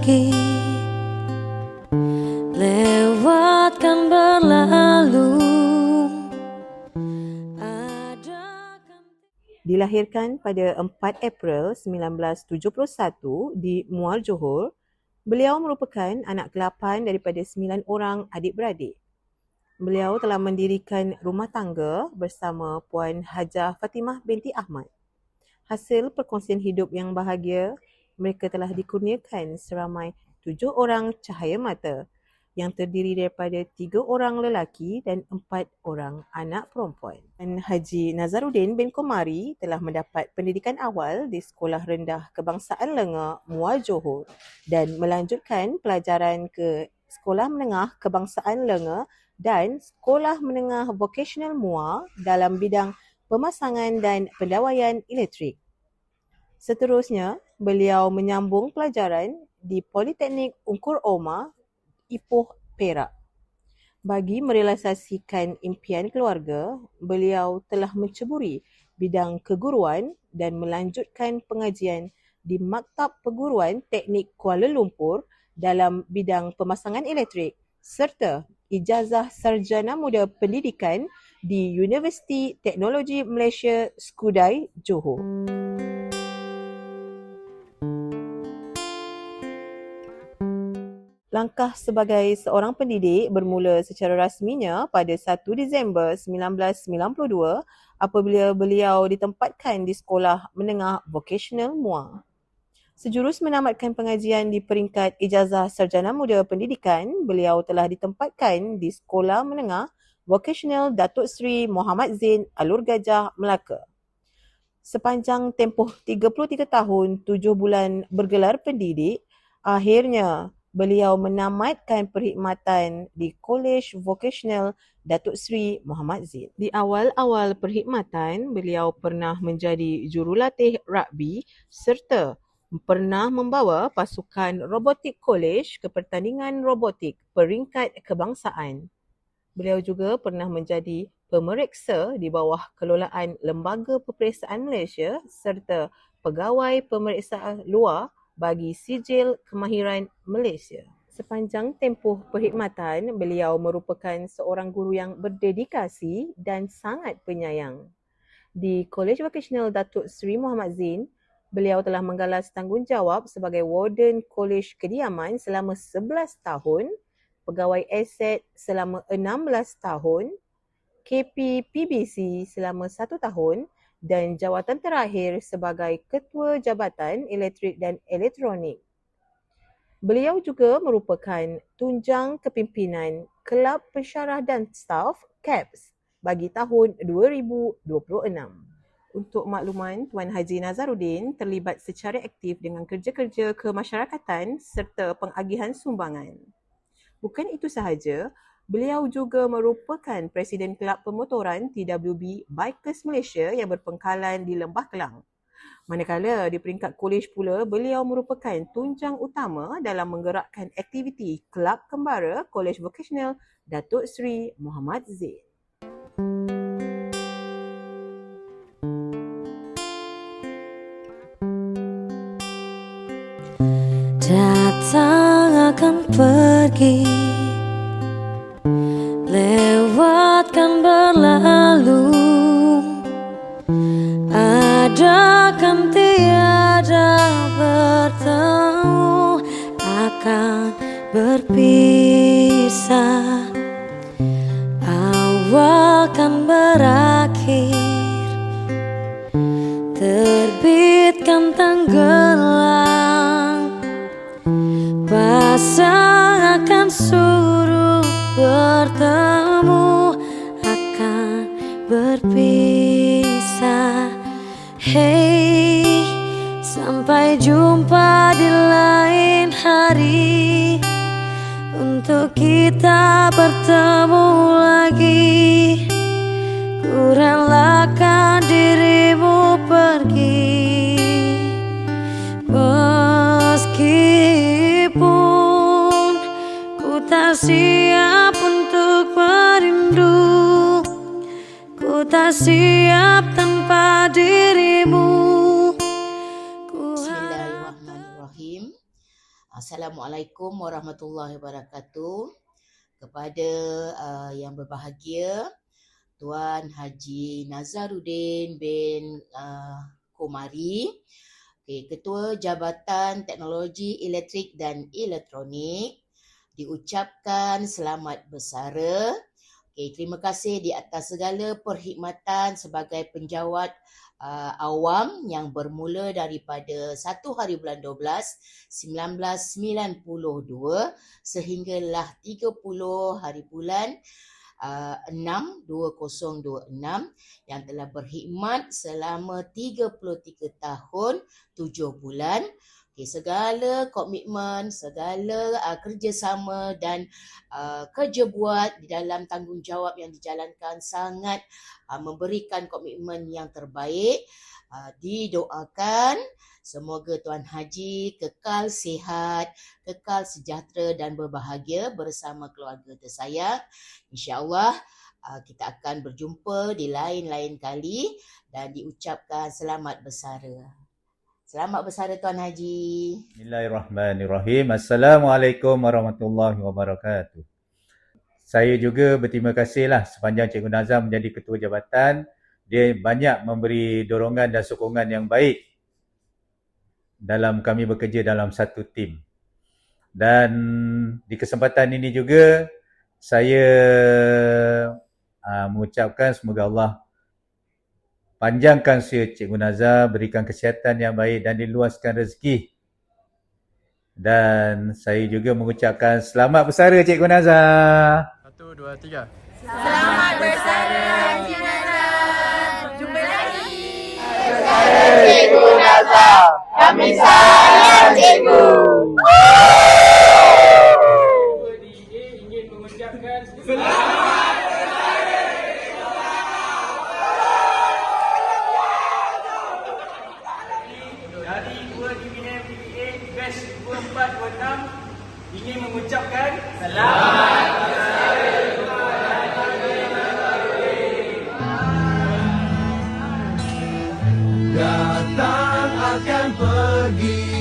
pergi, lewatkan berlalu. Dilahirkan pada 4 April 1971 di Muar Johor, beliau merupakan anak ke-8 daripada 9 orang adik-beradik. Beliau telah mendirikan rumah tangga bersama Puan Hajah Fatimah binti Ahmad. Hasil perkongsian hidup yang bahagia, mereka telah dikurniakan seramai 7 orang cahaya mata yang terdiri daripada 3 orang lelaki dan 4 orang anak perempuan. Dan Haji Nazaruddin bin Komari telah mendapat pendidikan awal di Sekolah Rendah Kebangsaan Lenga, Muar Johor dan melanjutkan pelajaran ke Sekolah Menengah Kebangsaan Lenga dan Sekolah Menengah Vokasional Muar dalam bidang pemasangan dan pendawaian elektrik. Seterusnya, beliau menyambung pelajaran di Politeknik Ungkur Omar, Ipoh, Perak. Bagi merealisasikan impian keluarga, beliau telah menceburi bidang keguruan dan melanjutkan pengajian di Maktab Perguruan Teknik Kuala Lumpur dalam bidang pemasangan elektrik serta ijazah Sarjana Muda Pendidikan di Universiti Teknologi Malaysia Skudai, Johor. Langkah sebagai seorang pendidik bermula secara rasminya pada 1 Disember 1992 apabila beliau ditempatkan di Sekolah Menengah Vokasional Muar. Sejurus menamatkan pengajian di peringkat ijazah Sarjana Muda Pendidikan, beliau telah ditempatkan di Sekolah Menengah Vokasional Datuk Seri Muhammad Zain Alur Gajah, Melaka. Sepanjang tempoh 33 tahun 7 bulan bergelar pendidik, akhirnya beliau menamatkan perkhidmatan di Kolej Vokasional Datuk Seri Muhammad Zain. Di awal-awal perkhidmatan, beliau pernah menjadi jurulatih rugby serta pernah membawa pasukan robotik kolej ke pertandingan robotik peringkat kebangsaan. Beliau juga pernah menjadi pemeriksa di bawah kelolaan Lembaga Peperiksaan Malaysia serta pegawai pemeriksa luar bagi Sijil Kemahiran Malaysia. Sepanjang tempoh perkhidmatan, beliau merupakan seorang guru yang berdedikasi dan sangat penyayang. Di Kolej Vokasional Datuk Seri Muhammad Zain, beliau telah menggalas tanggungjawab sebagai Warden Kolej Kediaman selama 11 tahun, pegawai aset selama 16 tahun, KP PBC selama 1 tahun dan jawatan terakhir sebagai Ketua Jabatan Elektrik dan Elektronik. Beliau juga merupakan tunjang kepimpinan Kelab Pensyarah dan Staf KEPS bagi tahun 2026. Untuk makluman, Tuan Haji Nazaruddin terlibat secara aktif dengan kerja-kerja kemasyarakatan serta pengagihan sumbangan. Bukan itu sahaja, beliau juga merupakan Presiden Kelab Pemotoran TWB Bikers Malaysia yang berpengkalan di Lembah Kelang. Manakala di peringkat kolej pula, beliau merupakan tunjang utama dalam menggerakkan aktiviti Kelab Kembara Kolej Vokasional Datuk Seri Muhammad Zain. Datang akan pergi, lewatkan berlalu. Ada kan tiada bertemu, akan berpisah. Awal kan berakhir, terbitkan tenggelam. Pasang akan suruh bertemu, akan berpisah. Hey, sampai jumpa di lain hari, untuk kita bertemu lagi. Ku relakan dirimu pergi, meskipun ku tak siap untuk merindu, ku tak siap tanpa dirimu. Bismillahirrahmanirrahim. Assalamualaikum warahmatullahi wabarakatuh. Kepada yang berbahagia, Tuan Haji Nazaruddin bin Komari, Ketua Jabatan Teknologi Elektrik dan Elektronik, diucapkan selamat bersara. Terima kasih di atas segala perkhidmatan sebagai penjawat awam yang bermula daripada 1 hari bulan 12 1992 sehinggalah 30 hari bulan 6 2026 yang telah berkhidmat selama 33 tahun 7 bulan. Segala komitmen, segala kerjasama dan kerja buat di dalam tanggungjawab yang dijalankan sangat memberikan komitmen yang terbaik. Didoakan semoga Tuan Haji kekal sihat, kekal sejahtera dan berbahagia bersama keluarga tersayang. InsyaAllah kita akan berjumpa di lain-lain kali dan diucapkan selamat bersara. Selamat bersara Tuan Haji. Bismillahirrahmanirrahim. Assalamualaikum warahmatullahi wabarakatuh. Saya juga berterima kasihlah sepanjang Cikgu Nazam menjadi Ketua Jabatan. Dia banyak memberi dorongan dan sokongan yang baik dalam kami bekerja dalam satu tim. Dan di kesempatan ini juga saya mengucapkan semoga Allah panjangkan usia Cikgu Nazar, berikan kesihatan yang baik dan diluaskan rezeki. Dan saya juga mengucapkan selamat bersara Cikgu Nazar. 1, 2, 3. Selamat bersara Haji Nazar. Jumpa lagi. Cikgu Nazar. Kami sayang Cikgu. Ingin mengucapkan selamat. Dari dua dividen PPA batch 2426 ingin mengucapkan selamat bersara. Datang akan pergi.